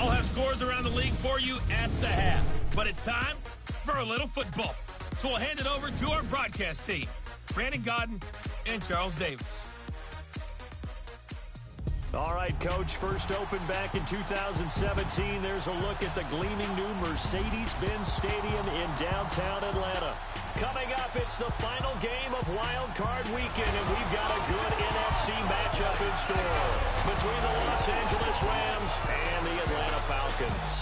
I'll have scores around the league for you at the half. But it's time for a little football. So we'll hand it over to our broadcast team, Brandon Godden and Charles Davis. All right, Coach, first opened back in 2017. There's a look at the gleaming new Mercedes-Benz Stadium in downtown Atlanta. Coming up, it's the final game of Wild Card Weekend, and we've got a good NFC matchup in store between the Los Angeles Rams and the Atlanta Falcons.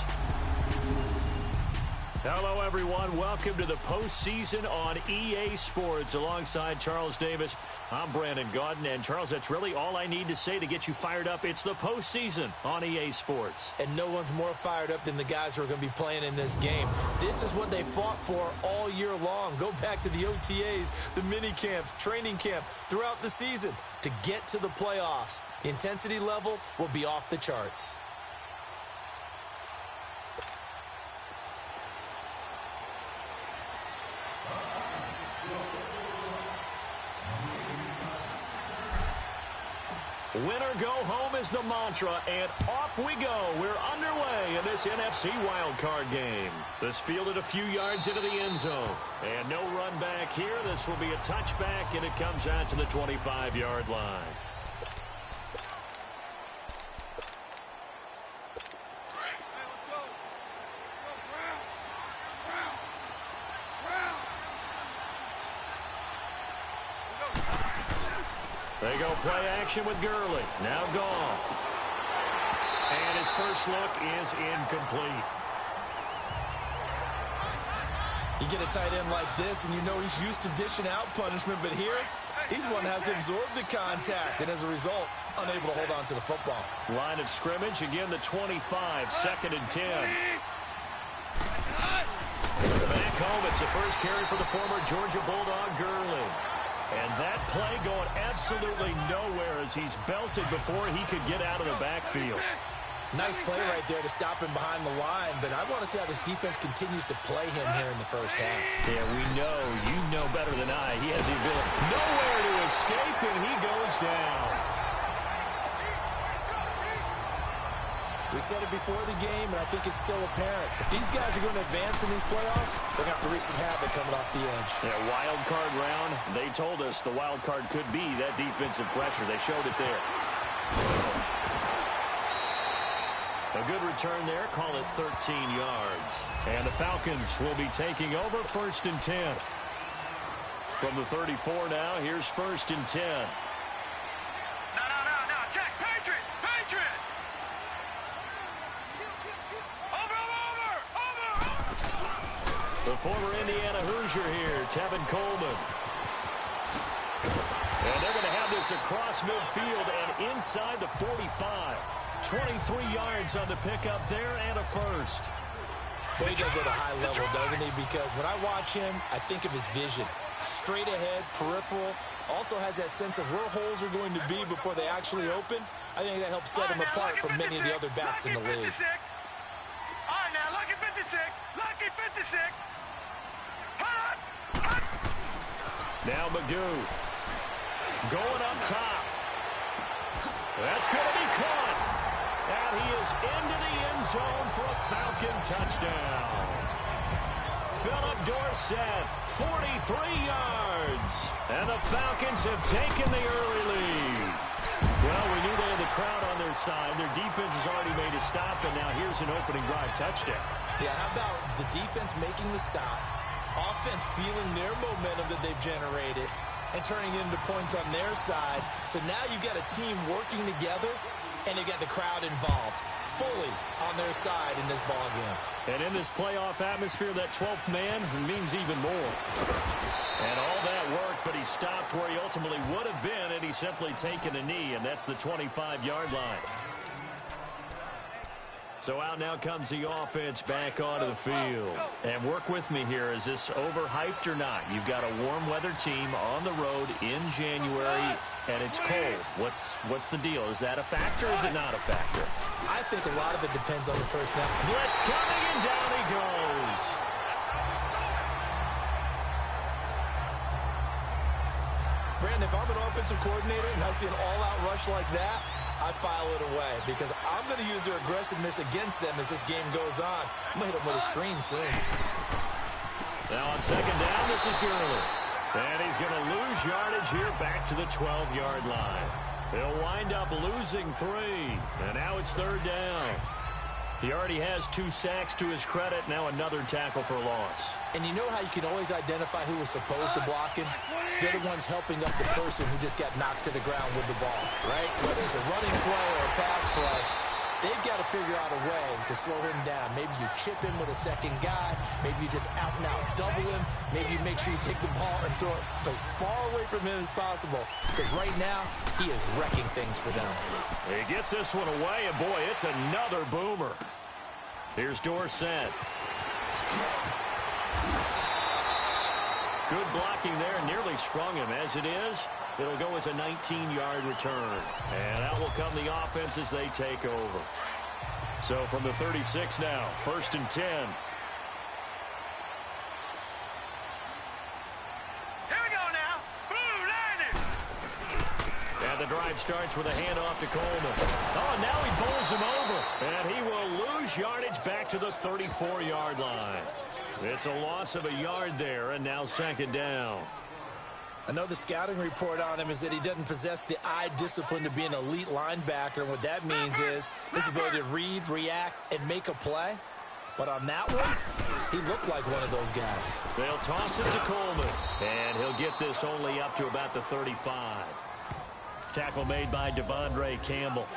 Hello, everyone. Welcome to the postseason on EA Sports. Alongside Charles Davis, I'm Brandon Godden. And, Charles, that's really all I need to say to get you fired up. It's the postseason on EA Sports. And no one's more fired up than the guys who are going to be playing in this game. This is what they fought for all year long. Go back to the OTAs, the mini camps, training camp, throughout the season to get to the playoffs. The intensity level will be off the charts. Winner go home is the mantra, and off we go. We're underway in this NFC wildcard game. This fielded a few yards into the end zone. And no run back here. This will be a touchback, and it comes out to the 25-yard line. They go play action with Gurley. Now Goff. And his first look is incomplete. You get a tight end like this, and you know he's used to dishing out punishment, but here, he's one that has to absorb the contact, and as a result, unable to hold on to the football. Line of scrimmage, again the 25, 2nd and 10. Back home, it's the first carry for the former Georgia Bulldog, Gurley. And that play going absolutely nowhere as he's belted before he could get out of the backfield. Nice play right there to stop him behind the line, but I want to see how this defense continues to play him here in the first half. Yeah, we know. You know better than I. He has the ability nowhere to escape, and he goes down. We said it before the game, and I think it's still apparent. If these guys are going to advance in these playoffs, they're going to have to wreak some havoc coming off the edge. Yeah, wild card round. They told us the wild card could be that defensive pressure. They showed it there. A good return there. Call it 13 yards. And the Falcons will be taking over 1st and 10. From the 34 now, here's 1st and 10. No. Check. Patriot. The former Indiana Hoosier here, Tevin Coleman. And they're going to have this across midfield and inside the 45. 23 yards on the pickup there and a first. Boy, he does it at a high level, doesn't he? Because when I watch him, I think of his vision. Straight ahead, peripheral. Also has that sense of where holes are going to be before they actually open. I think that helps set him apart from many of the other backs in the league. All right, now, lucky 56. Lucky 56. Now Magoo going up top. That's going to be caught. And he is into the end zone for a Falcon touchdown. Philip Dorsett, 43 yards. And the Falcons have taken the early lead. Well, we knew they had the crowd on their side. Their defense has already made a stop, and now here's an opening drive touchdown. Yeah, how about the defense making the stop, offense feeling their momentum that they've generated, and turning it into points on their side. So now you've got a team working together, and they got the crowd involved fully on their side in this ballgame. And in this playoff atmosphere, that 12th man means even more. And all that work, but he stopped where he ultimately would have been, and he's simply taken a knee, and that's the 25-yard line. So out now comes the offense back onto the field. And work with me here. Is this overhyped or not? You've got a warm weather team on the road in January, and it's cold. What's the deal? Is that a factor or is it not a factor? I think a lot of it depends on the personnel. Blitz coming, and down he goes. Brandon, if I'm an offensive coordinator and I see an all-out rush like that, I file it away because I'm going to use their aggressiveness against them as this game goes on. I'm going to hit them with a screen soon. Now on second down, this is Gurley. And he's going to lose yardage here back to the 12-yard line. He'll wind up losing 3. And now it's third down. He already has 2 sacks to his credit. Now another tackle for loss. And you know how you can always identify who was supposed to block him? They're the ones helping up the person who just got knocked to the ground with the ball, right? Whether it's a running play or a pass play, they've got to figure out a way to slow him down. Maybe you chip him with a second guy. Maybe you just out-and-out double him. Maybe you make sure you take the ball and throw it as far away from him as possible. Because right now, he is wrecking things for them. He gets this one away, and boy, it's another boomer. Here's Dorsett. Good blocking there, nearly sprung him. As it is, it'll go as a 19-yard return. And out will come the offense as they take over. So from the 36 now, 1st and 10. Here we go now. Blue Niners. And the drive starts with a handoff to Coleman. Oh, now he bowls him over. And he will lose yardage back to the 34-yard line. It's a loss of a yard there, and now second down. I know the scouting report on him is that he doesn't possess the eye discipline to be an elite linebacker. And what that means is his ability to read, react, and make a play. But on that one, he looked like one of those guys. They'll toss it to Coleman, and he'll get this only up to about the 35. Tackle made by Devondre Campbell.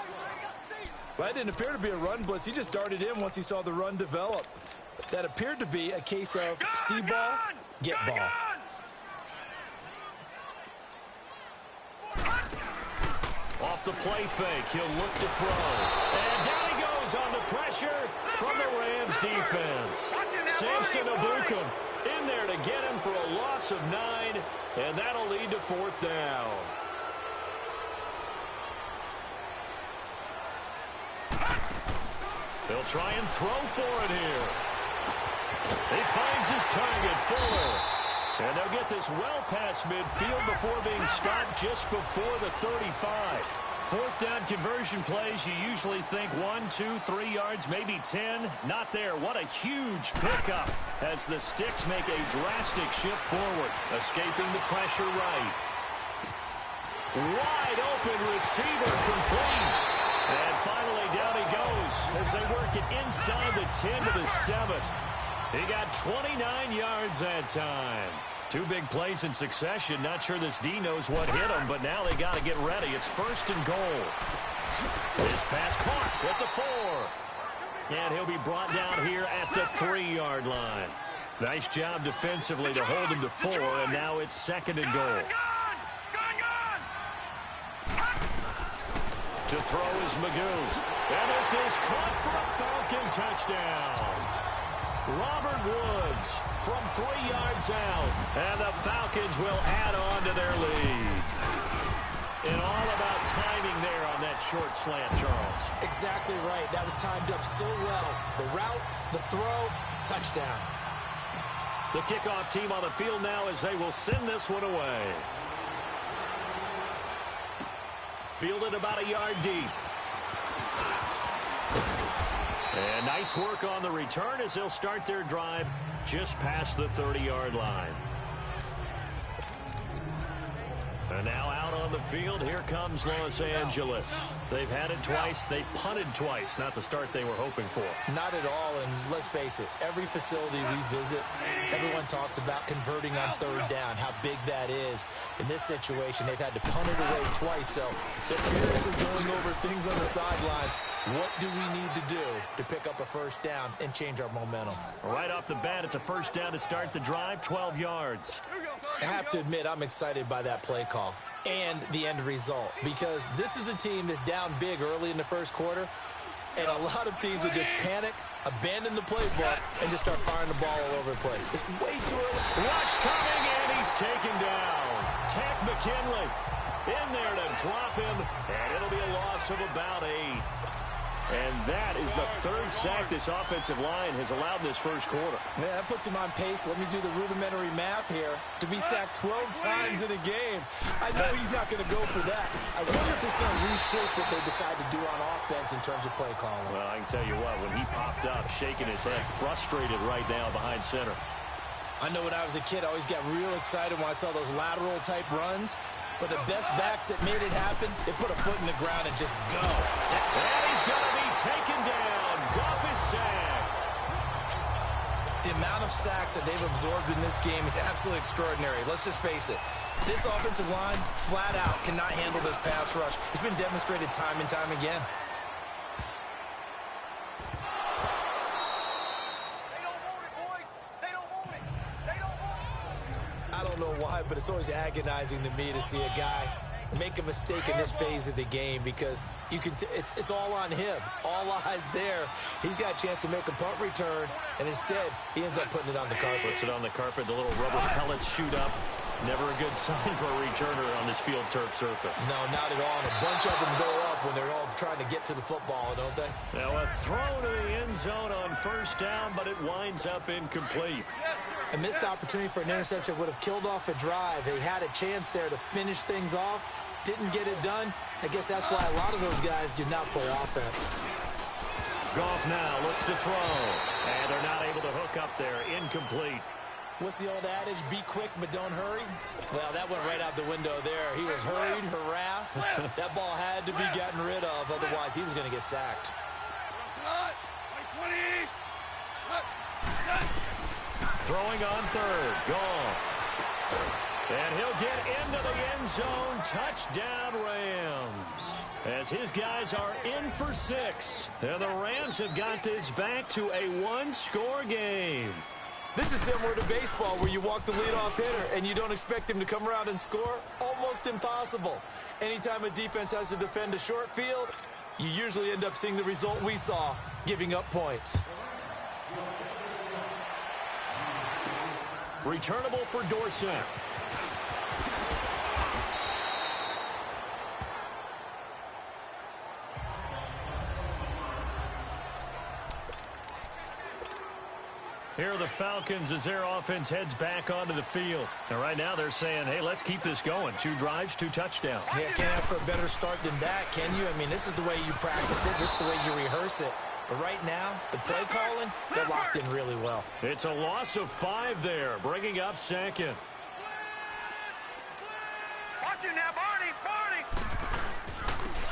Well, that didn't appear to be a run blitz. He just darted in once he saw the run develop. That appeared to be a case of see ball, get ball. Off the play fake, he'll look to throw. And down he goes on the pressure from the Rams defense. Samson Abukum in there to get him for a loss of 9, and that'll lead to 4th down. They'll try and throw for it here. He finds his target, Fuller. And they'll get this well past midfield before being stopped just before the 35. 4th down conversion plays, you usually think 1, 2, 3 yards, maybe 10. Not there. What a huge pickup as the Sticks make a drastic shift forward, escaping the pressure right. Wide open receiver complete. And finally down he goes as they work it inside the 10 to the 7. He got 29 yards that time. 2 big plays in succession. Not sure this D knows what hit him, but now they got to get ready. It's 1st and goal. This pass caught at the 4. And he'll be brought down here at the 3-yard line. Nice job defensively to hold him to 4, and now it's 2nd and goal. To throw is Magoo. And this is caught for a Falcon touchdown. Robert Woods from 3 yards out. And the Falcons will add on to their lead. And all about timing there on that short slant, Charles. Exactly right. That was timed up so well. The route, the throw, touchdown. The kickoff team on the field now as they will send this one away. Fielded about a yard deep. And nice work on the return as they'll start their drive just past the 30-yard line. And now out on the field, here comes Los Angeles. They've had it twice. They've punted twice. Not the start they were hoping for. Not at all, and let's face it, every facility we visit, everyone talks about converting on 3rd down, how big that is. In this situation, they've had to punt it away twice, so they're furiously going over things on the sidelines. What do we need to do to pick up a 1st down and change our momentum? Right off the bat, it's a 1st down to start the drive, 12 yards. I have to admit, I'm excited by that play call and the end result, because this is a team that's down big early in the 1st quarter, and a lot of teams will just panic, abandon the playbook, and just start firing the ball all over the place. It's way too early. Rush coming, and he's taken down. Tech McKinley in there to drop him, and it'll be a loss of about 8. And that is the third sack this offensive line has allowed this first quarter. Man, that puts him on pace. Let me do the rudimentary math here. To be sacked 12 times in a game, I know he's not going to go for that. I wonder if it's going to reshape what they decide to do on offense in terms of play calling. Well, I can tell you what, when he popped up, shaking his head, frustrated right now behind center. I know when I was a kid, I always got real excited when I saw those lateral-type runs. But the best backs that made it happen, they put a foot in the ground and just go. And he's going to be taken down. Goff is sacked. The amount of sacks that they've absorbed in this game is absolutely extraordinary. Let's just face it. This offensive line, flat out, cannot handle this pass rush. It's been demonstrated time and time again. I don't know why, but it's always agonizing to me to see a guy make a mistake in this phase of the game because you can it's all on him. All eyes there. He's got a chance to make a punt return, and instead he ends up putting it on the carpet. Puts it on the carpet. The little rubber pellets shoot up. Never a good sign for a returner on this field turf surface. No, not at all. And a bunch of them go up when they're all trying to get to the football, don't they? Now a throw to the end zone on first down, but it winds up incomplete. A missed opportunity for an interception would have killed off a drive. They had a chance there to finish things off. Didn't get it done. I guess that's why a lot of those guys do not play offense. Goff now looks to throw. And they're not able to hook up there. Incomplete. What's the old adage? Be quick, but don't hurry. Well, that went right out the window there. He was hurried, harassed. That ball had to be gotten rid of. Otherwise, he was going to get sacked. Throwing on third. Goff. And he'll get into the end zone. Touchdown, Rams. As his guys are in for 6. And the Rams have got this back to a one-score game. This is similar to baseball where you walk the leadoff hitter and you don't expect him to come around and score. Almost impossible. Anytime a defense has to defend a short field, you usually end up seeing the result we saw, giving up points. Returnable for Dorsett. Here are the Falcons as their offense heads back onto the field. And right now they're saying, hey, let's keep this going. 2 drives, 2 touchdowns. Yeah, can't ask for a better start than that, can you? I mean, this is the way you practice it. This is the way you rehearse it. But right now, the play calling, they're locked in really well. It's a loss of 5 there, bringing up second. Watch it now, Barney!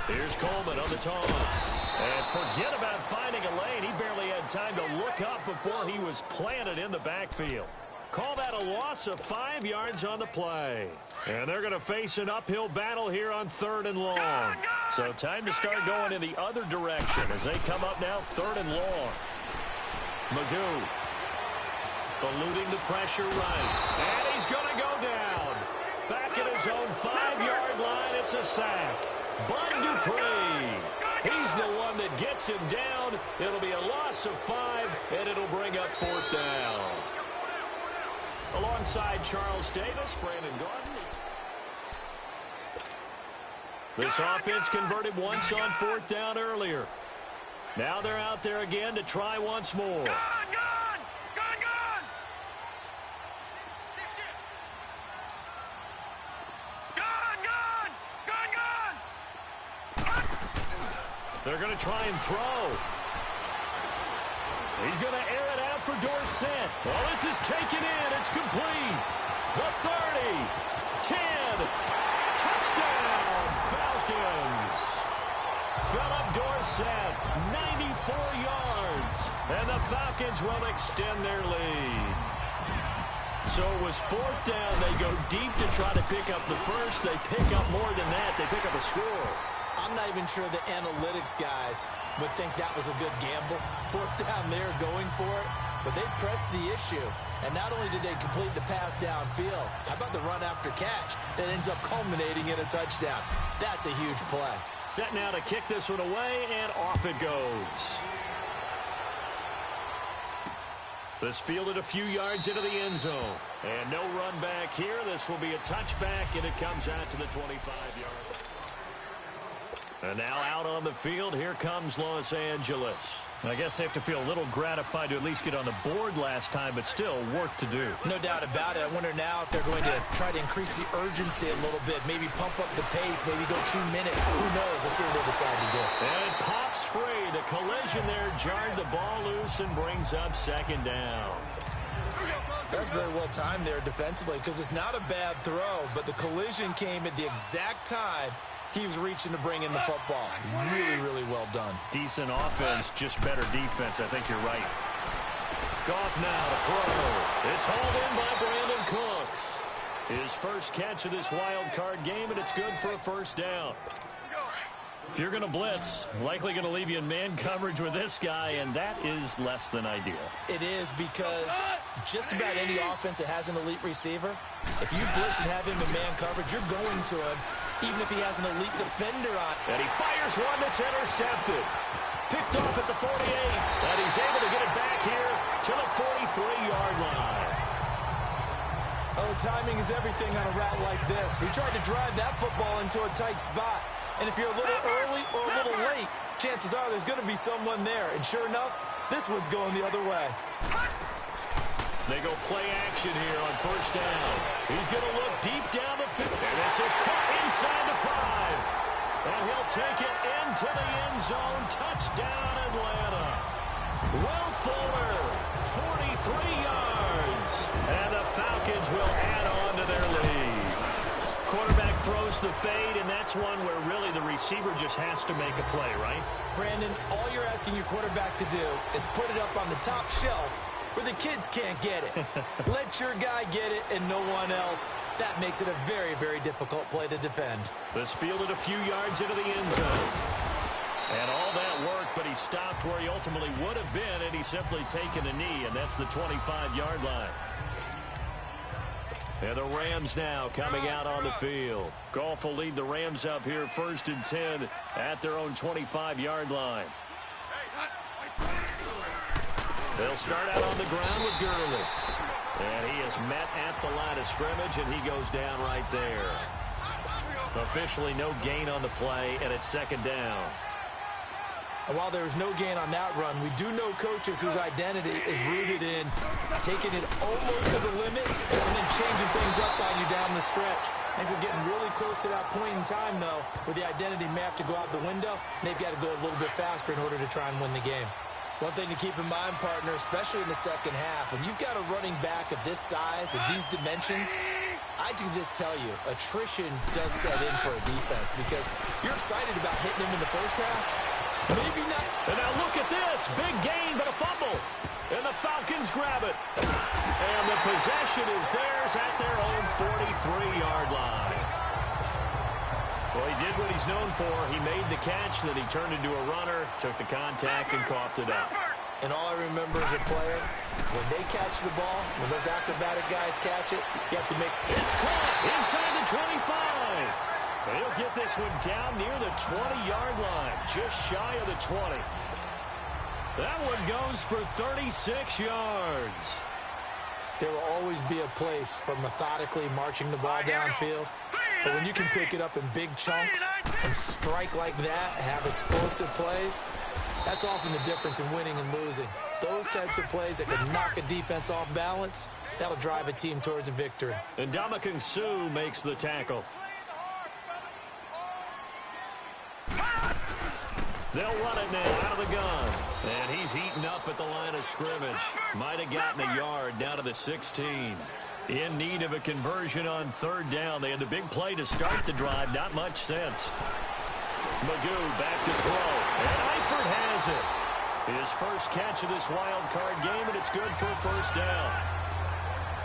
Here's Coleman on the toss. And forget about finding a lane. He barely had time to look up before he was planted in the backfield. Call that a loss of 5 yards on the play. And they're going to face an uphill battle here on 3rd and long. So time to start going in the other direction as they come up now 3rd and long. Magoo eluding the pressure right. And he's going to go down. Back at his own 5-yard line, it's a sack. Bud Dupree. He's the one that gets him down. It'll be a loss of 5, and it'll bring up 4th down. Alongside Charles Davis, Brandon Gordon. This offense converted once on 4th down earlier. Now they're out there again to try once more. They're going to try and throw. He's going to air it out for Dorsett. Well, this is taken in. It's complete. The 30. 10. Touchdown, Falcons. Philip Dorsett, 94 yards. And the Falcons will extend their lead. So it was 4th down. They go deep to try to pick up the first. They pick up more than that. They pick up a score. I'm not even sure the analytics guys would think that was a good gamble. 4th down there going for it, but they pressed the issue. And not only did they complete the pass downfield, how about the run after catch that ends up culminating in a touchdown? That's a huge play. Set now to kick this one away, and off it goes. This fielded a few yards into the end zone. And no run back here. This will be a touchback, and it comes out to the 25-yard line. And now out on the field, here comes Los Angeles. I guess they have to feel a little gratified to at least get on the board last time, but still work to do. No doubt about it. I wonder now if they're going to try to increase the urgency a little bit, maybe pump up the pace, maybe go 2 minutes. Who knows? Let's see what they decide to do. And it pops free. The collision there jarred the ball loose and brings up second down. That's very well timed there defensively because it's not a bad throw, but the collision came at the exact time he was reaching to bring in the football. Really, really well done. Decent offense, just better defense. I think you're right. Goff now to throw. It's hauled in by Brandon Cooks. His first catch of this wild card game, and it's good for a first down. If you're going to blitz, likely going to leave you in man coverage with this guy, and that is less than ideal. It is because just about any offense that has an elite receiver, if you blitz and have him in man coverage, you're going to him, even if he has an elite defender on. And he fires one that's intercepted. Picked off at the 48, and he's able to get it back here to the 43-yard line. Oh, timing is everything on a route like this. He tried to drive that football into a tight spot. And if you're a little early or a little late, chances are there's going to be someone there. And sure enough, this one's going the other way. They go play action here on first down. He's going to look deep down the field. And this is caught inside the 5. And he'll take it into the end zone. Touchdown, Atlanta. Will Fuller, 43 yards. And the Falcons will add on to their lead. Quarterback throws the fade, and that's one where really the receiver just has to make a play, right? Brandon, all you're asking your quarterback to do is put it up on the top shelf where the kids can't get it. Let your guy get it and no one else. That makes it a very, very difficult play to defend. This fielded a few yards into the end zone. And all that work, but he stopped where he ultimately would have been, and he's simply taken a knee, and that's the 25-yard line. And the Rams now coming out on the field. Goff will lead the Rams up here 1st and 10 at their own 25-yard line. They'll start out on the ground with Gurley. And he is met at the line of scrimmage, and he goes down right there. Officially no gain on the play, and it's second down. And while there was no gain on that run, we do know coaches whose identity is rooted in taking it almost to the limit and then changing things up on you down the stretch. I think we're getting really close to that point in time, though, where the identity may have to go out the window, and they've got to go a little bit faster in order to try and win the game. One thing to keep in mind, partner, especially in the second half, when you've got a running back of this size, of these dimensions, I can just tell you, attrition does set in for a defense because you're excited about hitting him in the first half. Maybe not. And now look at this. Big gain, but a fumble. And the Falcons grab it. And the possession is theirs at their own 43-yard line. Well, he did what he's known for. He made the catch, then he turned into a runner, took the contact, and coughed it up. And all I remember as a player, when they catch the ball, when those acrobatic guys catch it, you have to make... It's caught inside the 25. And he'll get this one down near the 20-yard line, just shy of the 20. That one goes for 36 yards. There will always be a place for methodically marching the ball downfield. But when you can pick it up in big chunks and strike like that, have explosive plays, that's often the difference in winning and losing. Those types of plays that can knock a defense off balance, that'll drive a team towards a victory. And Ndamukong Suh makes the tackle. They'll run it now out of the gun. And he's eaten up at the line of scrimmage. Might have gotten a yard down to the 16. In need of a conversion on third down. They had the big play to start the drive. Not much sense. Magoo back to throw. And Eifert has it. His first catch of this wild card game, and it's good for a first down.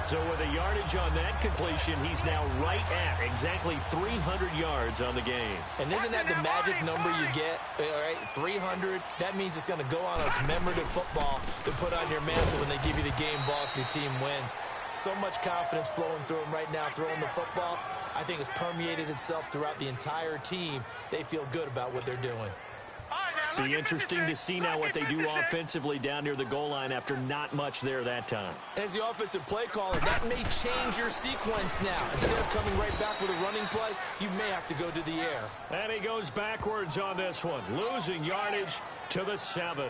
So with a yardage on that completion, he's now right at exactly 300 yards on the game. And isn't that the magic number you get? All right, 300. That means it's going to go on a commemorative football to put on your mantle when they give you the game ball if your team wins. So much confidence flowing through him right now, throwing the football. I think it's permeated itself throughout the entire team. They feel good about what they're doing. Be interesting to see now what they do offensively down near the goal line after not much there that time. As the offensive play caller, that may change your sequence now. Instead of coming right back with a running play, you may have to go to the air. And he goes backwards on this one, losing yardage to the 7.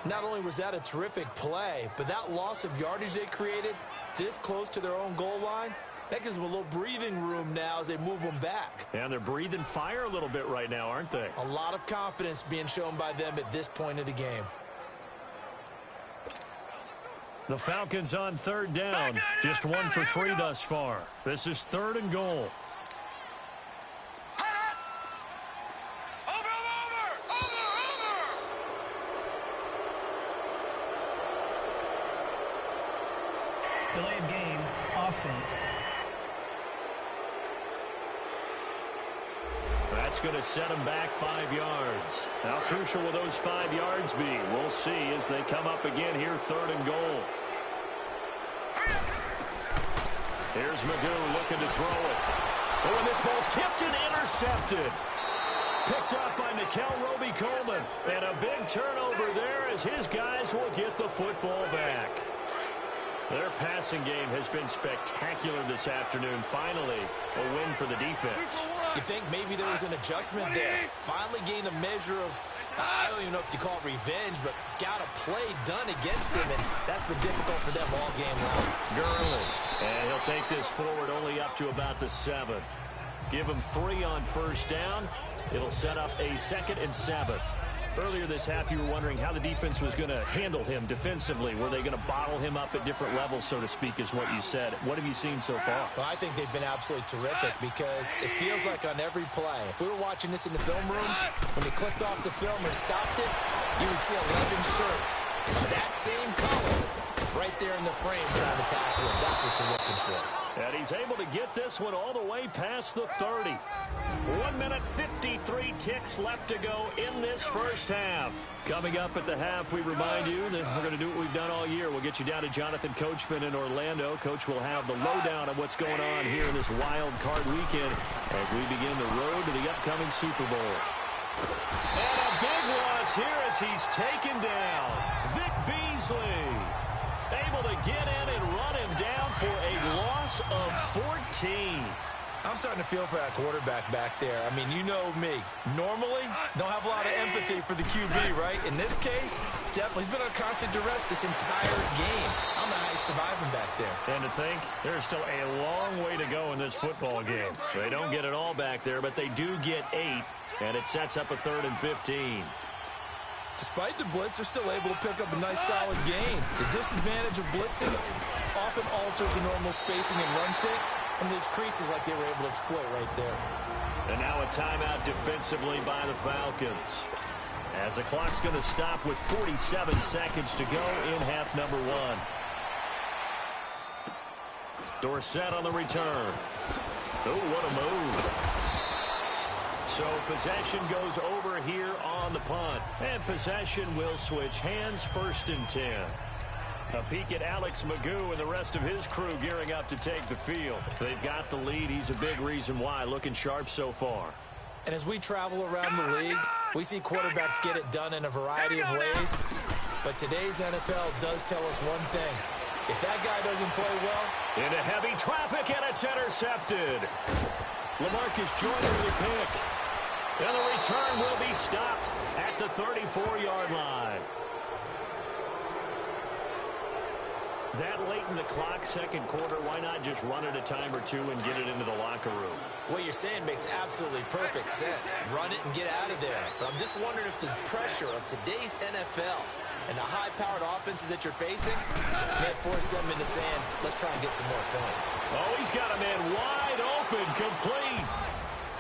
Not only was that a terrific play, but that loss of yardage they created this close to their own goal line, that gives them a little breathing room now as they move them back. And they're breathing fire a little bit right now, aren't they? A lot of confidence being shown by them at this point of the game. The Falcons on 3rd down. Just 1 for 3 thus far. This is 3rd and goal. Delay of game, offense. That's going to set them back 5 yards. How crucial will those 5 yards be? We'll see as they come up again here, 3rd and goal. Here's Magoo looking to throw it. Oh, and this ball's tipped and intercepted. Picked up by Nickel Roby-Coleman. And a big turnover there as his guys will get the football back. Their passing game has been spectacular this afternoon. Finally, a win for the defense. You think maybe there was an adjustment there. Finally gained a measure of, I don't even know if you call it revenge, but got a play done against him, and that's been difficult for them all game long. Gurley, and he'll take this forward only up to about the 7. Give him 3 on 1st down. It'll set up a 2nd and 7. Earlier this half, you were wondering how the defense was going to handle him defensively. Were they going to bottle him up at different levels, so to speak, is what you said. What have you seen so far? Well, I think they've been absolutely terrific because it feels like on every play, if we were watching this in the film room, when they clicked off the film or stopped it, you would see 11 shirts of that same color right there in the frame trying to tackle him. That's what you're looking for. And he's able to get this one all the way past the 30. 1 minute, 53 ticks left to go in this first half. Coming up at the half, we remind you that we're going to do what we've done all year. We'll get you down to Jonathan Coachman in Orlando. Coach will have the lowdown of what's going on here in this wild card weekend as we begin the road to the upcoming Super Bowl. And a big loss here as he's taken down. Vic Beasley able to get in and run him down for a loss of 14. I'm starting to feel for that quarterback back there. I mean, you know me. Normally, don't have a lot of empathy for the QB, right? In this case, definitely. He's been under constant duress this entire game. I don't know how he's surviving back there. And to think, there's still a long way to go in this football game. They don't get it all back there, but they do get 8, and it sets up a 3rd and 15. Despite the blitz, they're still able to pick up a nice solid gain. The disadvantage of blitzing often alters the normal spacing and run fix, and those creases like they were able to exploit right there. And now a timeout defensively by the Falcons. As the clock's going to stop with 47 seconds to go in half number 1. Dorsett on the return. Oh, what a move. So possession goes over here on the punt. And possession will switch hands, 1st and 10. A peek at Alex Magoo and the rest of his crew gearing up to take the field. They've got the lead. He's a big reason why. Looking sharp so far. And as we travel around the league, we see quarterbacks get it done in a variety of ways. But today's NFL does tell us one thing. If that guy doesn't play well... Into heavy traffic, and it's intercepted. LaMarcus Joyner with a pick. And the return will be stopped at the 34-yard line. That late in the clock, 2nd quarter, why not just run it a time or 2 and get it into the locker room? What you're saying makes absolutely perfect sense. Run it and get out of there. But I'm just wondering if the pressure of today's NFL and the high-powered offenses that you're facing may force them into saying, let's try and get some more points. Oh, he's got a man wide open, complete.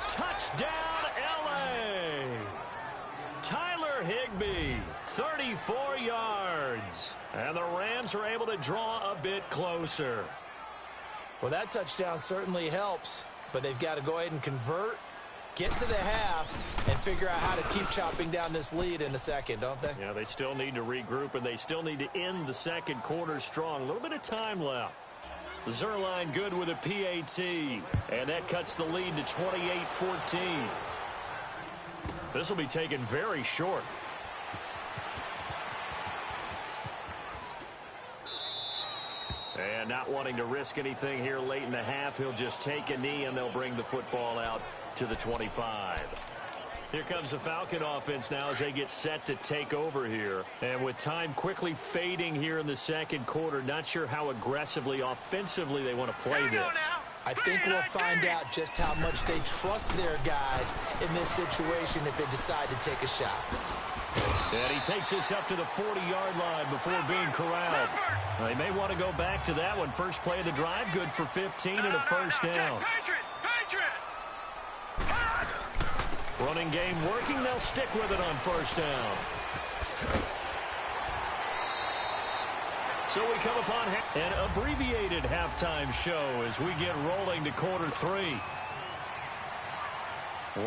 Touchdown, L.A. Tyler Higbee, 34 yards. And the Rams are able to draw a bit closer. Well, that touchdown certainly helps, but they've got to go ahead and convert, get to the half, and figure out how to keep chopping down this lead in the second, don't they? Yeah, they still need to regroup, and they still need to end the 2nd quarter strong. A little bit of time left. Zerline good with a PAT, and that cuts the lead to 28-14. This will be taken very short. And not wanting to risk anything here late in the half, he'll just take a knee and they'll bring the football out to the 25. Here comes the Falcon offense now as they get set to take over here. And with time quickly fading here in the second quarter, not sure how aggressively, offensively they want to play this. I think we'll find out just how much they trust their guys in this situation if they decide to take a shot. And he takes this up to the 40-yard line before being corralled. They may want to go back to that one. First play of the drive, good for 15 and a first down. Running game working. They'll stick with it on first down. So we come upon an abbreviated halftime show as we get rolling to quarter three.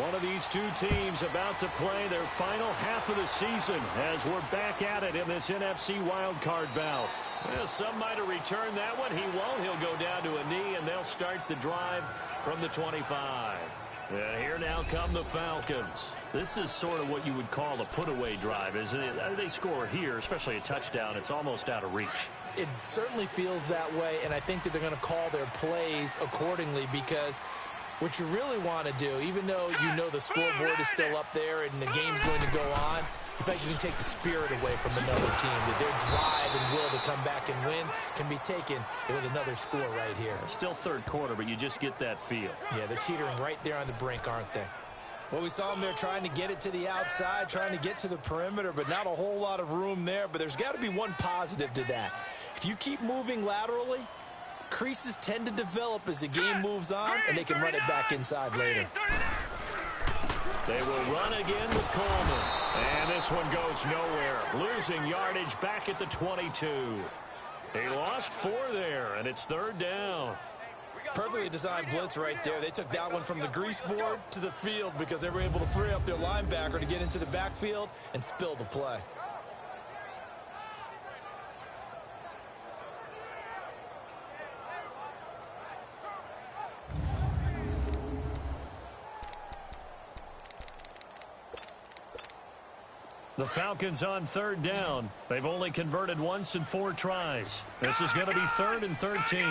One of these two teams about to play their final half of the season as we're back at it in this NFC wildcard bout. Well, some might have returned that one. He won't. He'll go down to a knee, and they'll start the drive from the 25. Here now come the Falcons. This is sort of what you would call a put-away drive, isn't it? They score here, especially a touchdown. It's almost out of reach. It certainly feels that way, and I think that they're going to call their plays accordingly because what you really want to do, even though you know the scoreboard is still up there and the game's going to go on, in fact, you can take the spirit away from another team. That their drive and will to come back and win can be taken with another score right here. It's still third quarter, but you just get that feel. Yeah, they're teetering right there on the brink, aren't they? Well, we saw them there trying to get it to the outside, trying to get to the perimeter, but not a whole lot of room there. But there's got to be one positive to that. If you keep moving laterally, creases tend to develop as the game moves on, and they can run it back inside later. They will run again with Coleman. And this one goes nowhere. Losing yardage back at the 22. They lost 4 there, and it's third down. Perfectly designed blitz right there. They took that one from the grease board to the field because they were able to free up their linebacker to get into the backfield and spill the play. The Falcons on third down. They've only converted once in 4 tries. This is going to be 3rd and 13.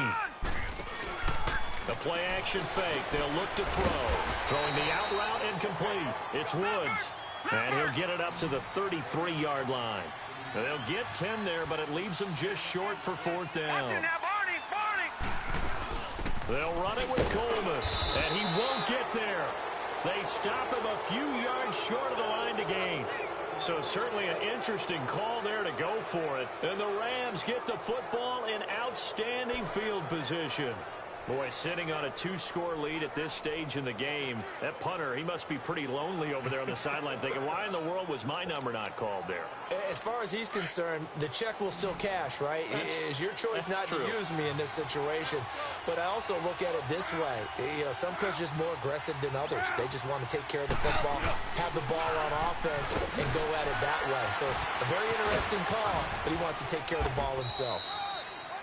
The play action fake. They'll look to throw. Throwing the out route incomplete. It's Woods. And he'll get it up to the 33-yard line. They'll get 10 there, but it leaves them just short for 4th down. They'll run it with Coleman. And he won't get there. They stop him a few yards short of the line to gain. So certainly an interesting call there to go for it. And the Rams get the football in outstanding field position. Boy, sitting on a 2-score lead at this stage in the game, that punter, he must be pretty lonely over there on the sideline thinking, why in the world was my number not called there? As far as he's concerned, the check will still cash, right? It is your choice not to use me in this situation. But I also look at it this way. You know, some coaches are more aggressive than others. They just want to take care of the football, have the ball on offense, and go at it that way. So a very interesting call, but he wants to take care of the ball himself.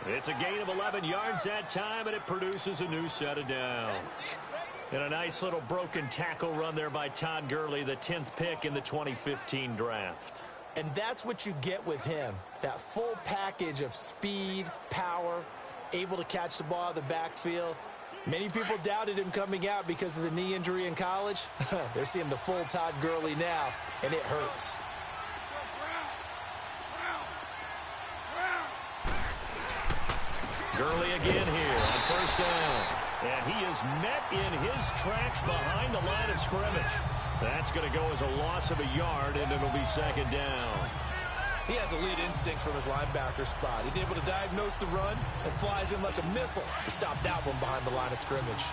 It's a gain of 11 yards that time, and it produces a new set of downs. And a nice little broken tackle run there by Todd Gurley, the 10th pick in the 2015 draft. And that's what you get with him, that full package of speed, power, able to catch the ball out of the backfield. Many people doubted him coming out because of the knee injury in college. They're seeing the full Todd Gurley now, and it hurts. Gurley again here on first down. And he is met in his tracks behind the line of scrimmage. That's going to go as a loss of a yard, and it'll be 2nd down. He has elite instincts from his linebacker spot. He's able to diagnose the run and flies in like a missile to stop that one behind the line of scrimmage.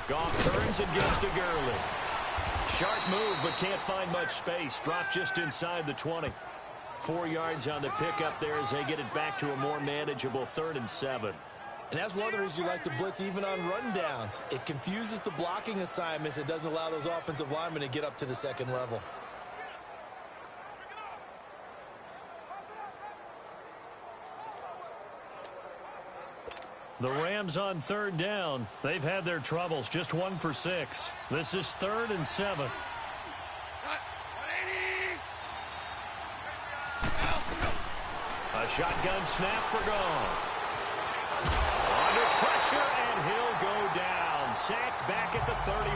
Goff turns and gives to Gurley. Sharp move, but can't find much space. Dropped just inside the 20. 4 yards on the pickup there as they get it back to a more manageable 3rd and 7. And that's one of the reasons you like to blitz even on rundowns. It confuses the blocking assignments. It doesn't allow those offensive linemen to get up to the second level. The Rams on third down. They've had their troubles, just 1 for 6. This is 3rd and 7. A shotgun snap for Goff. Under pressure, and he'll go down. Sacked back at the 31.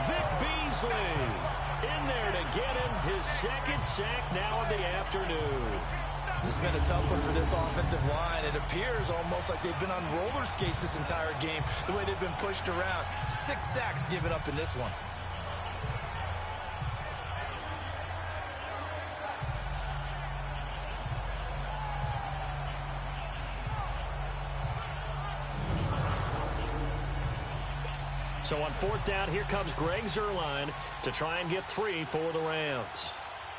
Vic Beasley in there to get him his 2nd sack now of the afternoon. This has been a tough one for this offensive line. It appears almost like they've been on roller skates this entire game, the way they've been pushed around. 6 sacks given up in this one. So on 4th down, here comes Greg Zuerlein to try and get 3 for the Rams.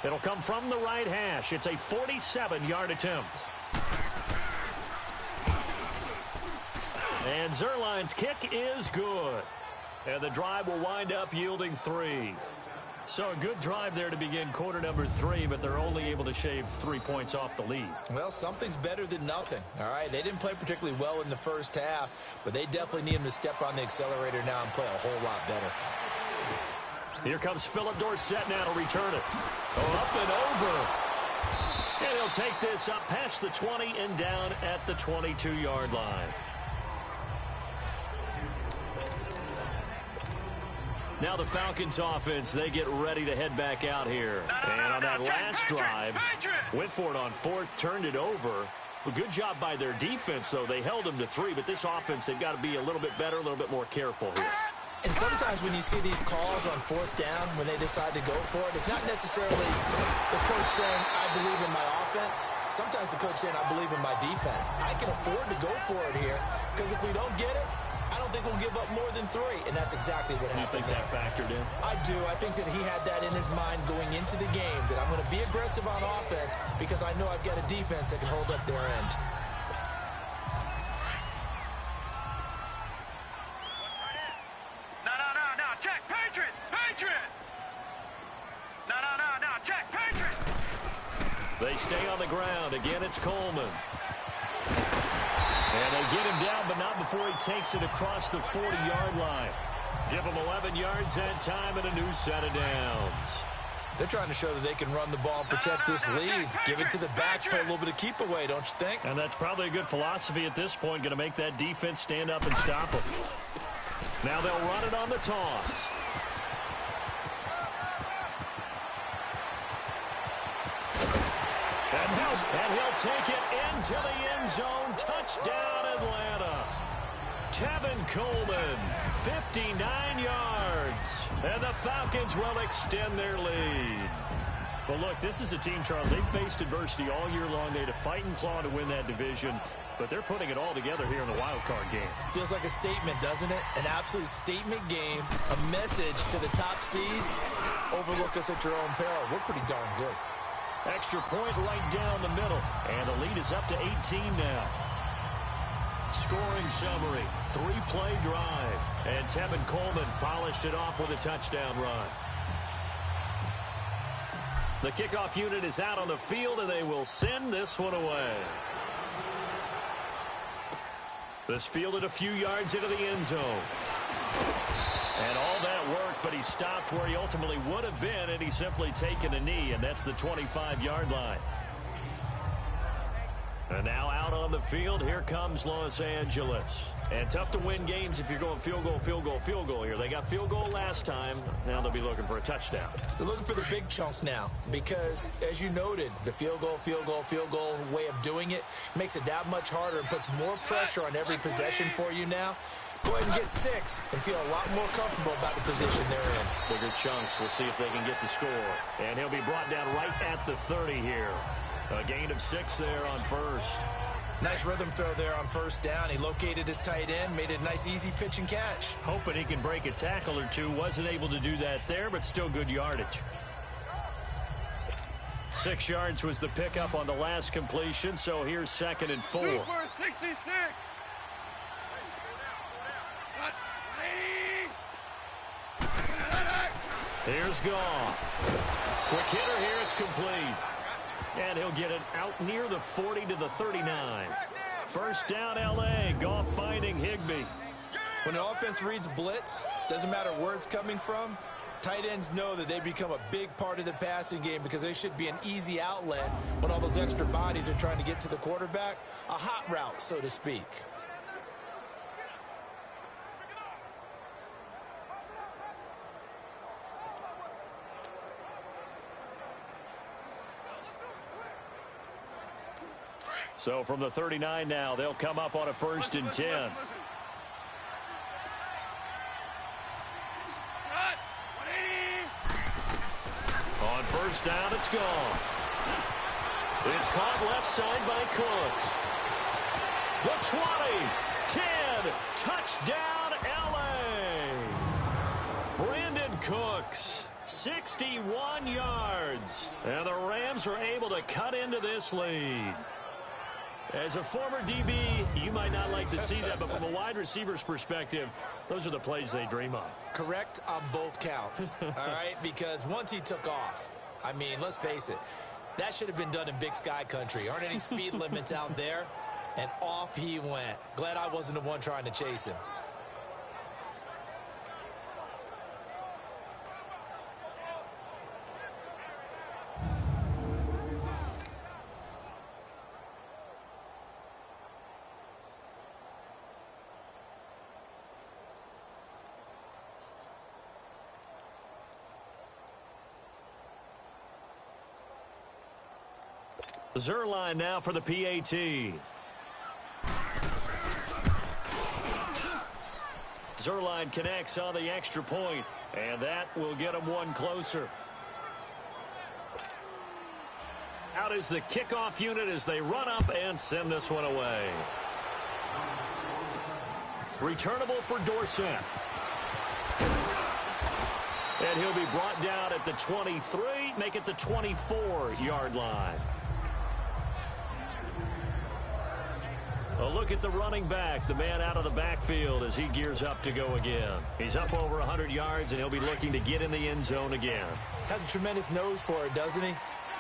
It'll come from the right hash. It's a 47-yard attempt. And Zuerlein's kick is good. And the drive will wind up yielding 3. So a good drive there to begin quarter number 3, but they're only able to shave 3 points off the lead. Well, something's better than nothing, all right? They didn't play particularly well in the first half, but they definitely need him to step on the accelerator now and play a whole lot better. Here comes Philip Dorsett now to return it. Up and over. And he'll take this up past the 20 and down at the 22-yard line. Now the Falcons offense, they get ready to head back out here. And on that last drive, went for it on 4th, turned it over. A good job by their defense, though. They held them to 3, but this offense, they've got to be a little bit better, a little bit more careful here. And sometimes when you see these calls on 4th down, when they decide to go for it, it's not necessarily the coach saying, I believe in my offense. Sometimes the coach saying, I believe in my defense. I can afford to go for it here, because if we don't get it, I don't think we'll give up more than 3, and that's exactly what happened. You think that factored in? I do. I think that he had that in his mind going into the game, that I'm going to be aggressive on offense because I know I've got a defense that can hold up their end. No, check, Patriot! No, check, Patriot! They stay on the ground. Again, it's Coleman. And they get him down, but not before he takes it across the 40-yard line. Give him 11 yards that time and a new set of downs. They're trying to show that they can run the ball and protect this lead. Give it to the backs, play a little bit of keep away, don't you think? And that's probably a good philosophy at this point, going to make that defense stand up and stop them. Now they'll run it on the toss. And he'll take it into the end zone. Touchdown, Atlanta. Tevin Coleman, 59 yards. And the Falcons will extend their lead. But look, this is a team, Charles, they've faced adversity all year long. They had to fight and claw to win that division. But they're putting it all together here in the wild card game. Feels like a statement, doesn't it? An absolute statement game, a message to the top seeds. Overlook us at your own peril. We're pretty darn good. Extra point right down the middle. And the lead is up to 18 now. Scoring summary, 3-play drive. And Tevin Coleman polished it off with a touchdown run. The kickoff unit is out on the field, and they will send this one away. This fielded a few yards into the end zone. And all that worked, but he stopped where he ultimately would have been, and he's simply taken a knee, and that's the 25-yard line. And now out on the field, here comes Los Angeles. And tough to win games if you're going field goal here. They got field goal last time. Now they'll be looking for a touchdown. They're looking for the big chunk now because, as you noted, the field goal way of doing it makes it that much harder and puts more pressure on every possession for you now. Go ahead and get 6 and feel a lot more comfortable about the position they're in. Bigger chunks. We'll see if they can get the score. And he'll be brought down right at the 30 here. A gain of 6 there on first. Nice rhythm throw there on first down. He located his tight end, made it a nice easy pitch and catch. Hoping he can break a tackle or two. Wasn't able to do that there, but still good yardage. 6 yards was the pickup on the last completion, so here's 2nd and 4. 66. Here's Goff. Quick hitter here, it's complete. And he'll get it out near the 40 to the 39. First down, L.A. Goff finding Higbee. When the offense reads blitz, doesn't matter where it's coming from, tight ends know that they become a big part of the passing game because they should be an easy outlet when all those extra bodies are trying to get to the quarterback. A hot route, so to speak. So from the 39 now, they'll come up on a 1st and 10. On first down, it's gone. It's caught left side by Cooks. The 20, 10, touchdown, L.A. Brandon Cooks, 61 yards. And the Rams are able to cut into this lead. As a former DB, you might not like to see that, but from a wide receiver's perspective, those are the plays they dream of. Correct on both counts, all right? Because once he took off, I mean, let's face it, that should have been done in Big Sky country. Aren't any speed limits out there? And off he went. Glad I wasn't the one trying to chase him. Zerline now for the PAT. Zerline connects on the extra point, and that will get him one closer. Out is the kickoff unit as they run up and send this one away. Returnable for Dorsett. And he'll be brought down at the 23, make it the 24-yard line. A look at the running back, the man out of the backfield as he gears up to go again. He's up over 100 yards, and he'll be looking to get in the end zone again. Has a tremendous nose for it, doesn't he?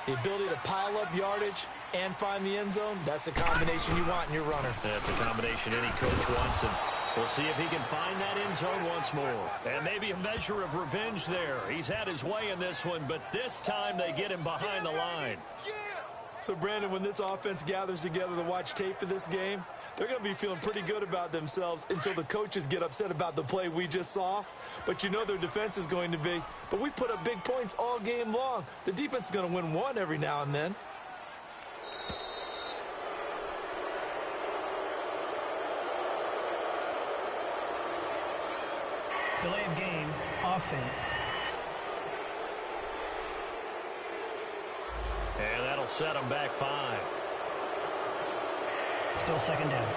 The ability to pile up yardage and find the end zone, that's the combination you want in your runner. That's a combination any coach wants, and we'll see if he can find that end zone once more. And maybe a measure of revenge there. He's had his way in this one, but this time they get him behind the line. So, Brandon, when this offense gathers together to watch tape for this game, they're going to be feeling pretty good about themselves until the coaches get upset about the play we just saw. But you know their defense is going to be. But we put up big points all game long. The defense is going to win one every now and then. Delay of game, offense. And that'll set them back 5. Still second down.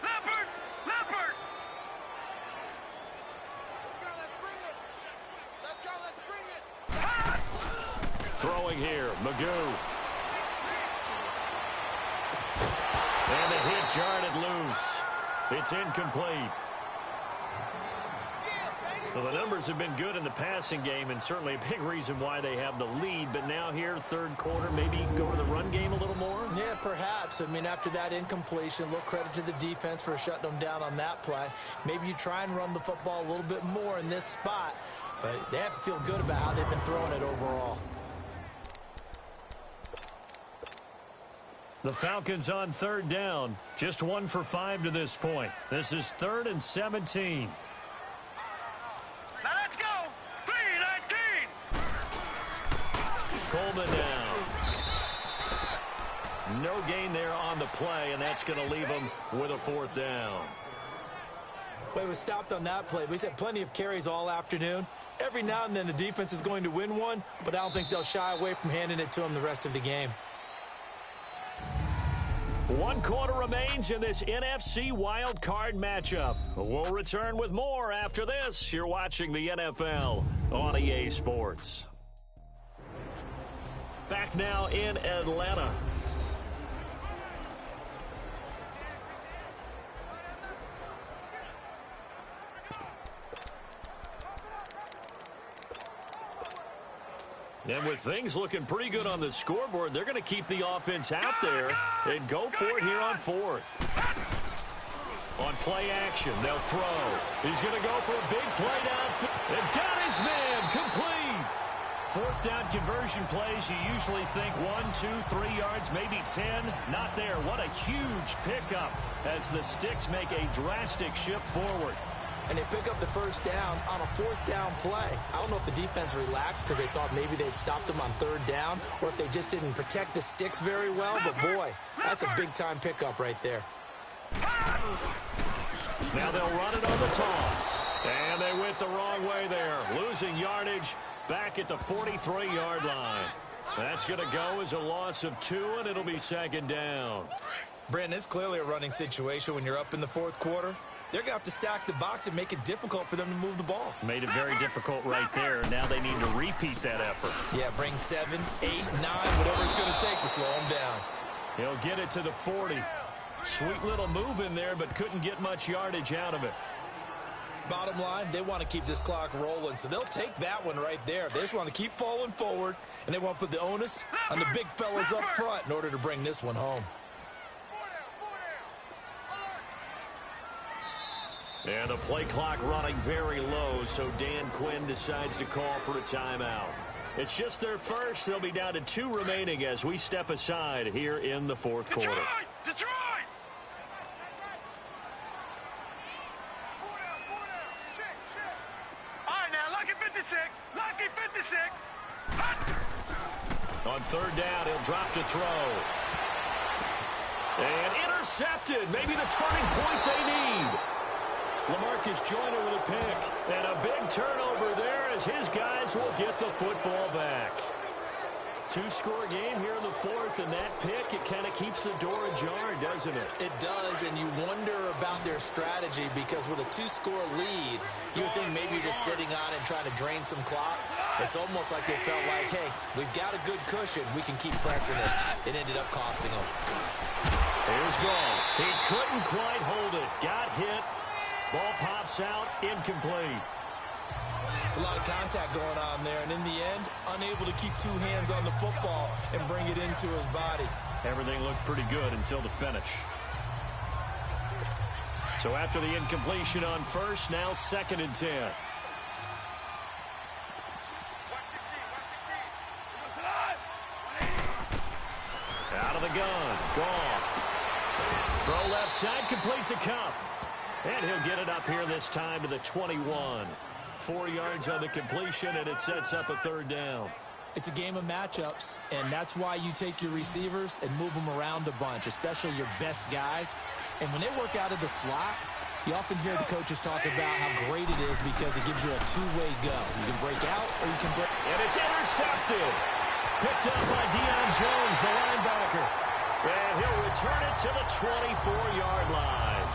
Leopard! Throwing here, Magoo. And the hit jarred it loose. It's incomplete. Well, the numbers have been good in the passing game, and certainly a big reason why they have the lead. But now here, third quarter, maybe go to the run game a little more? Yeah, perhaps. I mean, after that incompletion, a little credit to the defense for shutting them down on that play. Maybe you try and run the football a little bit more in this spot, but they have to feel good about how they've been throwing it overall. The Falcons on third down. Just 1 for 5 to this point. This is 3rd and 17. Now let's go! 3-19! Coleman now. No gain there on the play, and that's going to leave them with a 4th down. Well, he was stopped on that play. We had plenty of carries all afternoon. Every now and then the defense is going to win one, but I don't think they'll shy away from handing it to him the rest of the game. 1 quarter remains in this NFC wild card matchup. We'll return with more after this. You're watching the NFL on EA Sports. Back now in Atlanta. And with things looking pretty good on the scoreboard, they're going to keep the offense out there and go for it here on 4th. On play action, they'll throw. He's going to go for a big play downfield. And got his man complete. 4th down conversion plays, you usually think 1, 2, 3 yards, maybe 10. Not there. What a huge pickup as the Sticks make a drastic shift forward. And they pick up the first down on a 4th down play. I don't know if the defense relaxed because they thought maybe they'd stopped them on 3rd down or if they just didn't protect the Sticks very well. But, boy, that's a big-time pickup right there. Now they'll run it on the toss. And they went the wrong way there. Losing yardage back at the 43-yard line. That's going to go as a loss of 2, and it'll be 2nd down. Brandon, it's clearly a running situation when you're up in the 4th quarter. They're going to have to stack the box and make it difficult for them to move the ball. Made it very difficult right there. Now they need to repeat that effort. Yeah, bring 7, 8, 9, whatever it's going to take to slow him down. He'll get it to the 40. Sweet little move in there, but couldn't get much yardage out of it. Bottom line, they want to keep this clock rolling, so they'll take that one right there. They just want to keep falling forward, and they want to put the onus on the big fellas up front in order to bring this one home. And the play clock running very low, so Dan Quinn decides to call for a timeout. It's just their first. They'll be down to 2 remaining as we step aside here in the 4th quarter. Detroit! All right, now, lucky 56. Lucky 56. On 3rd down, he'll drop to throw. And intercepted. Maybe the turning point they need. LaMarcus Joyner with a pick. And a big turnover there as his guys will get the football back. 2-score game here in the 4th, and that pick, it kind of keeps the door ajar, doesn't it? It does, and you wonder about their strategy because with a 2-score lead, you would think maybe you're just sitting on it and trying to drain some clock. It's almost like they felt like, hey, we've got a good cushion. We can keep pressing it. It ended up costing them. Here's Gall. He couldn't quite hold it. Got hit. Ball pops out. Incomplete. It's a lot of contact going on there, and in the end, unable to keep 2 hands on the football and bring it into his body. Everything looked pretty good until the finish. So after the incompletion on first, now 2nd and 10. Out of the gun. Gall. Throw left side, complete to Cup. And he'll get it up here this time to the 21. 4 yards on the completion, and it sets up a 3rd down. It's a game of matchups, and that's why you take your receivers and move them around a bunch, especially your best guys. And when they work out of the slot, you often hear the coaches talk about how great it is because it gives you a 2-way go. You can break out or you can break. And it's intercepted. Picked up by Deion Jones, the linebacker. And he'll return it to the 24-yard line.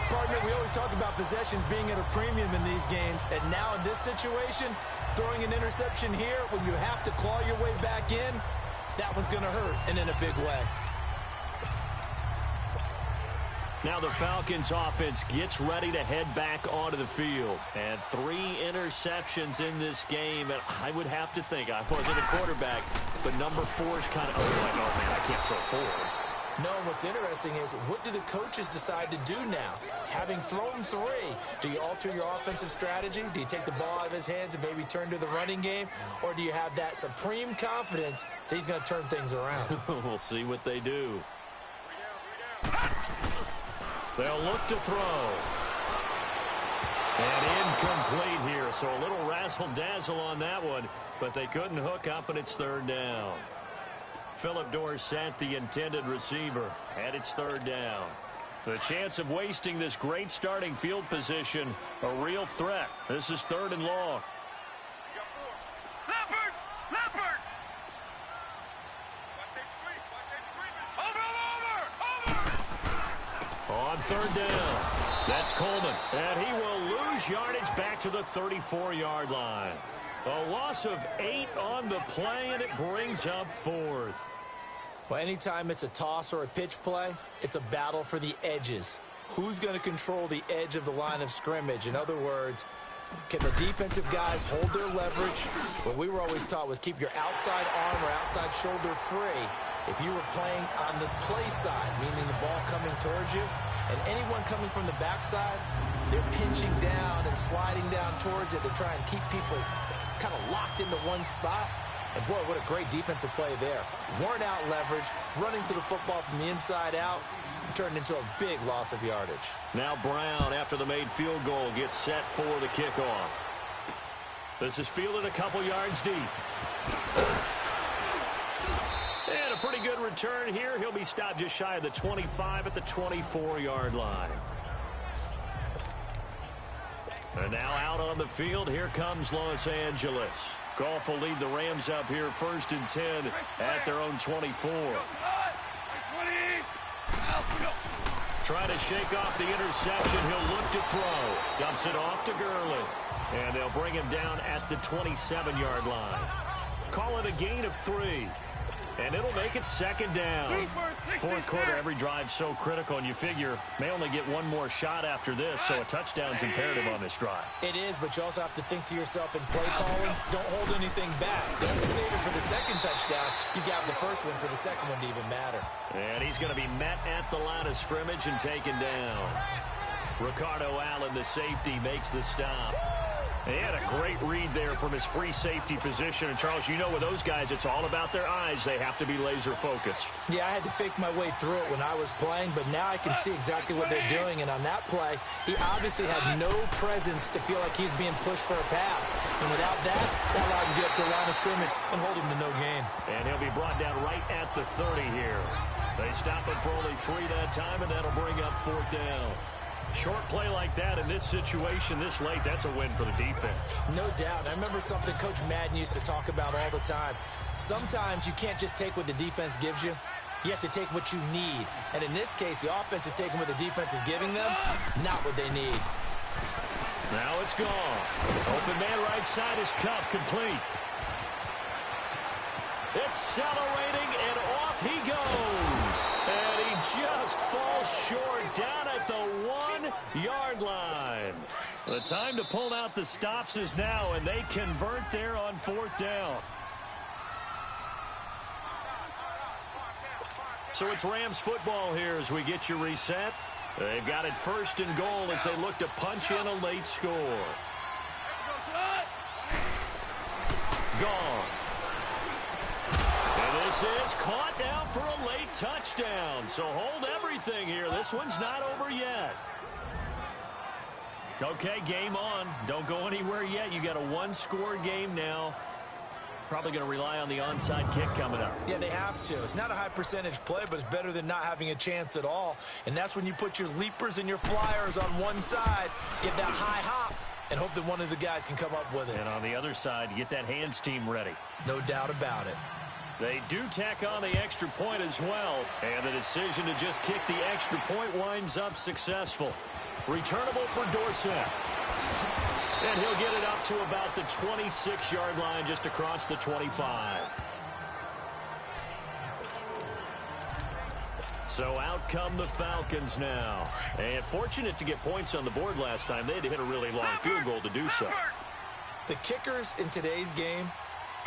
Partner, we always talk about possessions being at a premium in these games, and now in this situation, throwing an interception here when you have to claw your way back in, that one's going to hurt, and in a big way. Now the Falcons offense gets ready to head back onto the field. And 3 interceptions in this game, and I would have to think, I wasn't a quarterback, but number 4 is kind of, like, oh man, I can't throw forward. No, what's interesting is what do the coaches decide to do now? Having thrown 3, do you alter your offensive strategy? Do you take the ball out of his hands and maybe turn to the running game? Or do you have that supreme confidence that he's going to turn things around? We'll see what they do. They'll look to throw. And incomplete here, so a little razzle-dazzle on that one, but they couldn't hook up, and it's 3rd down. Phillip Dorsett, the intended receiver, and it's 3rd down. The chance of wasting this great starting field position, a real threat. This is 3rd and long. Leopard! Leopard! Over! On 3rd down, that's Coleman, and he will lose yardage back to the 34-yard line. A loss of 8 on the play, and it brings up 4th. Well, anytime it's a toss or a pitch play, it's a battle for the edges. Who's going to control the edge of the line of scrimmage? In other words, Can the defensive guys hold their leverage? What we were always taught was keep your outside arm or outside shoulder free. If you were playing on the play side, meaning the ball coming towards you, and anyone coming from the backside, they're pinching down and sliding down towards it to try and keep people kind of locked into one spot. And boy, what a great defensive play there. Worn out leverage, running to the football from the inside out, turned into a big loss of yardage. Now Brown, after the made field goal, gets set for the kickoff. This is fielded a couple yards deep. And a pretty good return here. He'll be stopped just shy of the 25 at the 24-yard line. And now out on the field, here comes Los Angeles. Goff will lead the Rams up here 1st and 10 at their own 24. Trying to shake off the interception. He'll look to throw. Dumps it off to Gurley. And they'll bring him down at the 27-yard line. Call it a gain of 3. And it'll make it 2nd down. 4th quarter, every drive's so critical, and you figure may only get one more shot after this, so a touchdown's imperative on this drive. It is, but you also have to think to yourself in play calling, don't hold anything back. Don't save it for the 2nd touchdown. You got the 1st one for the 2nd one to even matter. And he's going to be met at the line of scrimmage and taken down. Ricardo Allen, the safety, makes the stop. He had a great read there from his free safety position. And, Charles, you know with those guys, it's all about their eyes. They have to be laser-focused. Yeah, I had to fake my way through it when I was playing, but now I can see exactly what they're doing. And on that play, he obviously had no presence to feel like he's being pushed for a pass. And without that allowed him to get up to the line of scrimmage and hold him to no gain. And he'll be brought down right at the 30 here. They stop him for only 3 that time, and that'll bring up 4th down. Short play like that in this situation this late, that's a win for the defense. No doubt. I remember something Coach Madden used to talk about all the time. Sometimes you can't just take what the defense gives you. You have to take what you need. And in this case, the offense is taking what the defense is giving them, not what they need. Now it's gone. Open man right side is Cup complete. Accelerating, and off he goes. And he just falls short down at the 1-yard line. The time to pull out the stops is now, and they convert there on 4th down. So it's Rams football here as we get you reset. They've got it 1st and goal as they look to punch in a late score. Gone. And this is caught down for a late touchdown. So hold everything here. This one's not over yet. Okay, game on. Don't go anywhere yet. You got a 1-score game now. Probably going to rely on the onside kick coming up. Yeah, they have to. It's not a high percentage play, but it's better than not having a chance at all. And that's when you put your leapers and your flyers on one side, get that high hop, and hope that one of the guys can come up with it. And on the other side, get that hands team ready. No doubt about it. They do tack on the extra point as well. And the decision to just kick the extra point winds up successful. Returnable for Dorsett. And he'll get it up to about the 26-yard line just across the 25. So out come the Falcons now. And fortunate to get points on the board last time. They had to hit a really long field goal to do so. The kickers in today's game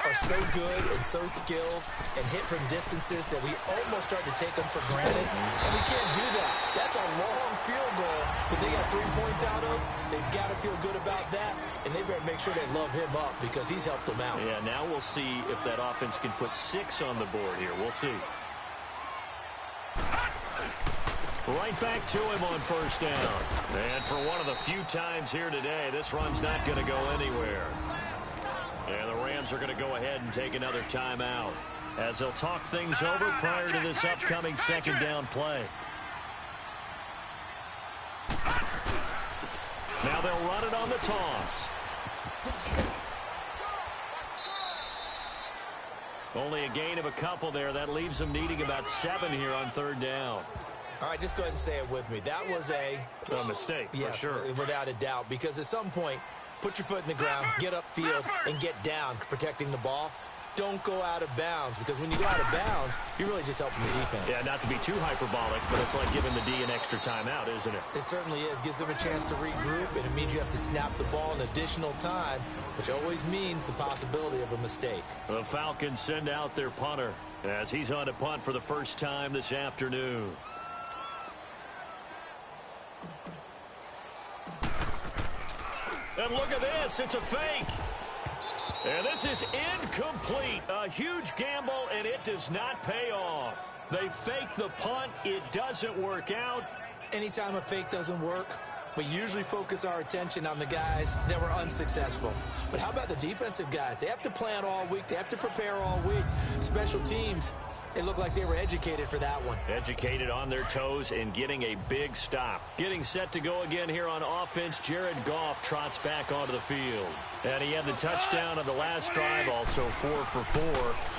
are so good and so skilled and hit from distances that we almost start to take them for granted. And we can't do that. That's a long field goal that they got 3 points out of. They've got to feel good about that, and they better make sure they love him up because he's helped them out. Yeah, now we'll see if that offense can put 6 on the board here. We'll see. Right back to him on 1st down. And for one of the few times here today, this run's not going to go anywhere. And the Rams are going to go ahead and take another timeout as they'll talk things over prior to this upcoming 2nd down play. Now they'll run it on the toss. Only a gain of a couple there. That leaves them needing about 7 here on 3rd down. All right, just go ahead and say it with me. That was a mistake, yes, for sure. Without a doubt, because at some point, put your foot in the ground, get upfield, and get down protecting the ball. don't go out of bounds, because when you go out of bounds, you're really just helping the defense. Yeah, not to be too hyperbolic, but it's like giving the D an extra timeout, isn't it? It certainly is. Gives them a chance to regroup, and it means you have to snap the ball an additional time, which always means the possibility of a mistake. The Falcons send out their punter as he's on to punt for the first time this afternoon. And look at this. It's a fake. And this is incomplete. A huge gamble, and it does not pay off. They fake the punt. It doesn't work out. Anytime a fake doesn't work, we usually focus our attention on the guys that were unsuccessful. But how about the defensive guys? They have to plan all week. They have to prepare all week. Special teams, it looked like they were educated for that one. Educated on their toes and getting a big stop. Getting set to go again here on offense. Jared Goff trots back onto the field. And he had the touchdown on the last drive, also 4 for 4.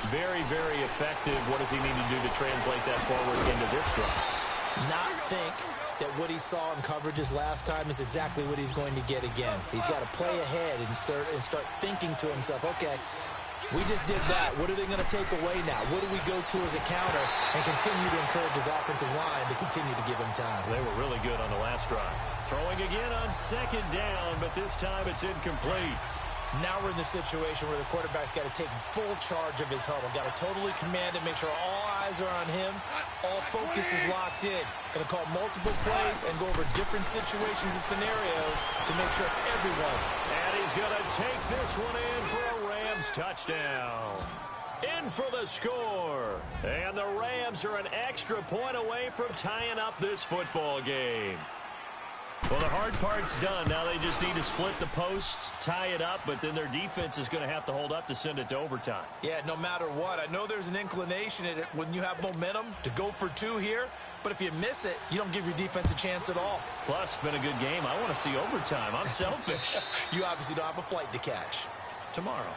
Very, very effective. What does he need to do to translate that forward into this drive? Not think that what he saw in coverages last time is exactly what he's going to get again. He's got to play ahead and start thinking to himself, okay, we just did that. What are they going to take away now? What do we go to as a counter? And continue to encourage his offensive line to continue to give him time. They were really good on the last drive. Throwing again on second down, but this time it's incomplete. Now we're in the situation where the quarterback's got to take full charge of his huddle. Got to totally command it, make sure all eyes are on him. All focus is locked in. Going to call multiple plays and go over different situations and scenarios to make sure everyone. And he's going to take this one in for a Rams touchdown. In for the score. And the Rams are an extra point away from tying up this football game. Well, the hard part's done. Now they just need to split the posts, tie it up, but then their defense is going to have to hold up to send it to overtime. Yeah, no matter what. I know there's an inclination in it when you have momentum to go for 2 here, but if you miss it, you don't give your defense a chance at all. Plus, it's been a good game. I want to see overtime. I'm selfish. You obviously don't have a flight to catch. Tomorrow.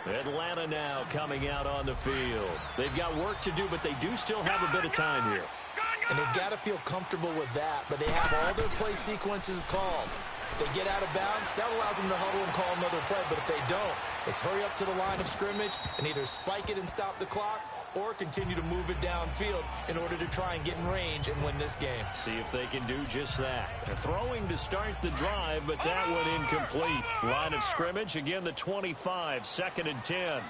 Atlanta now coming out on the field. They've got work to do, but they do still have a bit of time here. And they've got to feel comfortable with that, but they have all their play sequences called. If they get out of bounds, that allows them to huddle and call another play, but if they don't, it's hurry up to the line of scrimmage and either spike it and stop the clock or continue to move it downfield in order to try and get in range and win this game. See if they can do just that. They're throwing to start the drive, but that one incomplete. Line of scrimmage, again the 25, 2nd and 10.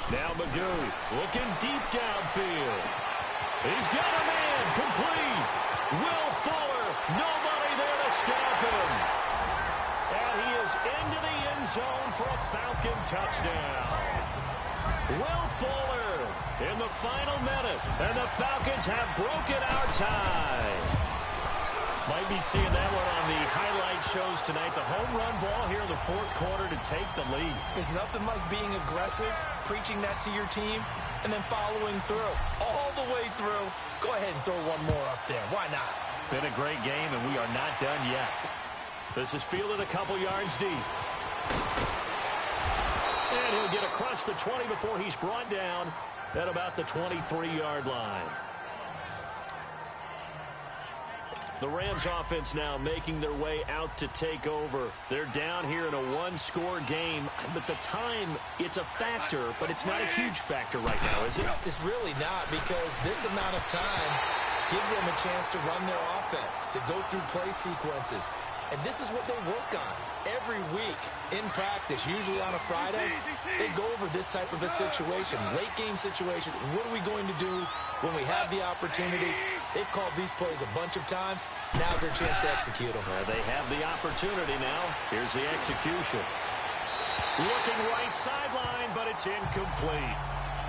Now Magoo looking deep downfield. He's got a man, complete. Will Fuller, nobody there to stop him. And he is into the end zone for a Falcon touchdown. Will Fuller in the final minute, and the Falcons have broken our tie. Might be seeing that one on the highlight shows tonight. The home run ball here in the 4th quarter to take the lead. There's nothing like being aggressive, preaching that to your team, and then following through. All the way through. Go ahead and throw one more up there. Why not? Been a great game, and we are not done yet. This is fielded a couple yards deep. And he'll get across the 20 before he's brought down at about the 23-yard line. The Rams offense now making their way out to take over. They're down here in a 1-score game, but the time, it's a factor, but it's not a huge factor right now, is it? It's really not, because this amount of time gives them a chance to run their offense, to go through play sequences. And this is what they work on every week in practice, usually on a Friday. They go over this type of a situation, late game situation. What are we going to do when we have the opportunity? They've called these plays a bunch of times. Now's their chance to execute them. They have the opportunity now. Here's the execution. Looking right sideline, but it's incomplete.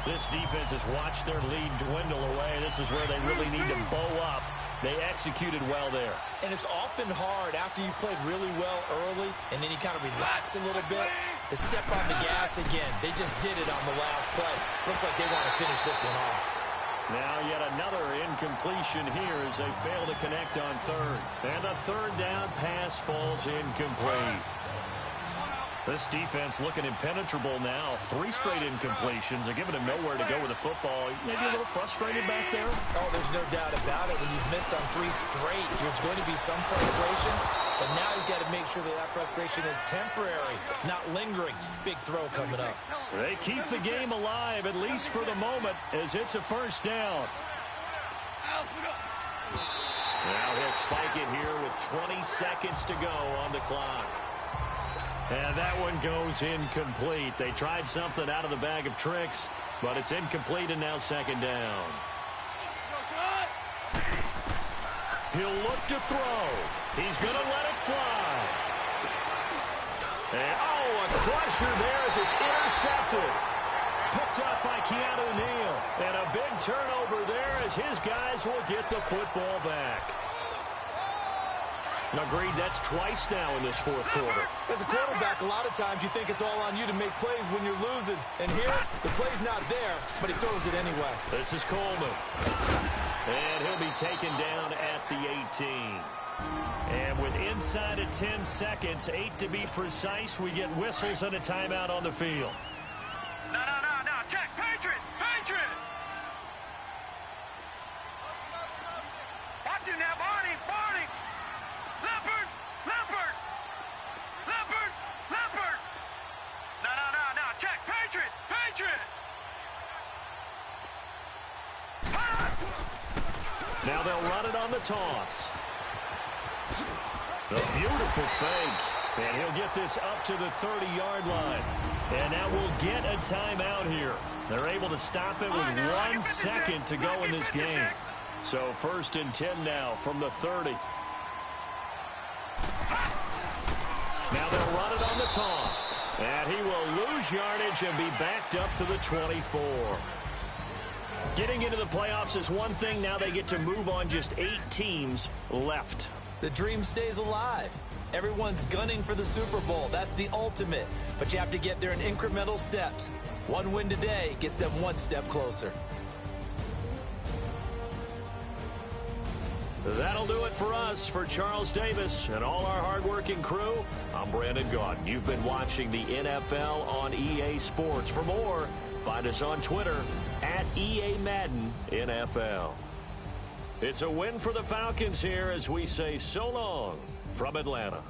This defense has watched their lead dwindle away. This is where they really need to bow up. They executed well there. And it's often hard after you've played really well early and then you kind of relax a little bit to step on the gas again. They just did it on the last play. Looks like they want to finish this one off. Now yet another incompletion here as they fail to connect on 3rd. And a 3rd down pass falls incomplete. This defense looking impenetrable now. 3 straight incompletions. They're giving him nowhere to go with the football. Maybe a little frustrated back there. Oh, there's no doubt about it. When you've missed on 3 straight, there's going to be some frustration. But now he's got to make sure that that frustration is temporary, not lingering. Big throw coming up. They keep the game alive, at least for the moment, as it's a first down. Now he'll spike it here with 20 seconds to go on the clock. And that one goes incomplete. They tried something out of the bag of tricks, but it's incomplete and now second down. He'll look to throw. He's going to let it fly. And, a crusher there as it's intercepted. Picked up by Keanu Neal. And a big turnover there as his guys will get the football back. Agreed, that's twice now in this fourth quarter. As a quarterback, a lot of times you think it's all on you to make plays when you're losing. And here, the play's not there, but he throws it anyway. This is Coleman. And he'll be taken down at the 18. And with inside of 10 seconds, 8 to be precise, we get whistles and a timeout on the field. No. Check. Patriot. Watch it now, Barney. Leopard. No. Check. Patriot. Now they'll run it on the toss. A beautiful fake. And he'll get this up to the 30-yard line. And now we'll get a timeout here. They're able to stop it with 1 second to go in this game. So 1st and 10 now from the 30. Now they'll run it on the toss. And he will lose yardage and be backed up to the 24. Getting into the playoffs is one thing. Now they get to move on. Just 8 teams left. The dream stays alive. Everyone's gunning for the Super Bowl. That's the ultimate. But you have to get there in incremental steps. One win today gets them 1 step closer. That'll do it for us. For Charles Davis and all our hardworking crew, I'm Brandon Gaudin. You've been watching the NFL on EA Sports. For more, find us on Twitter at EA Madden NFL. It's a win for the Falcons here as we say so long from Atlanta.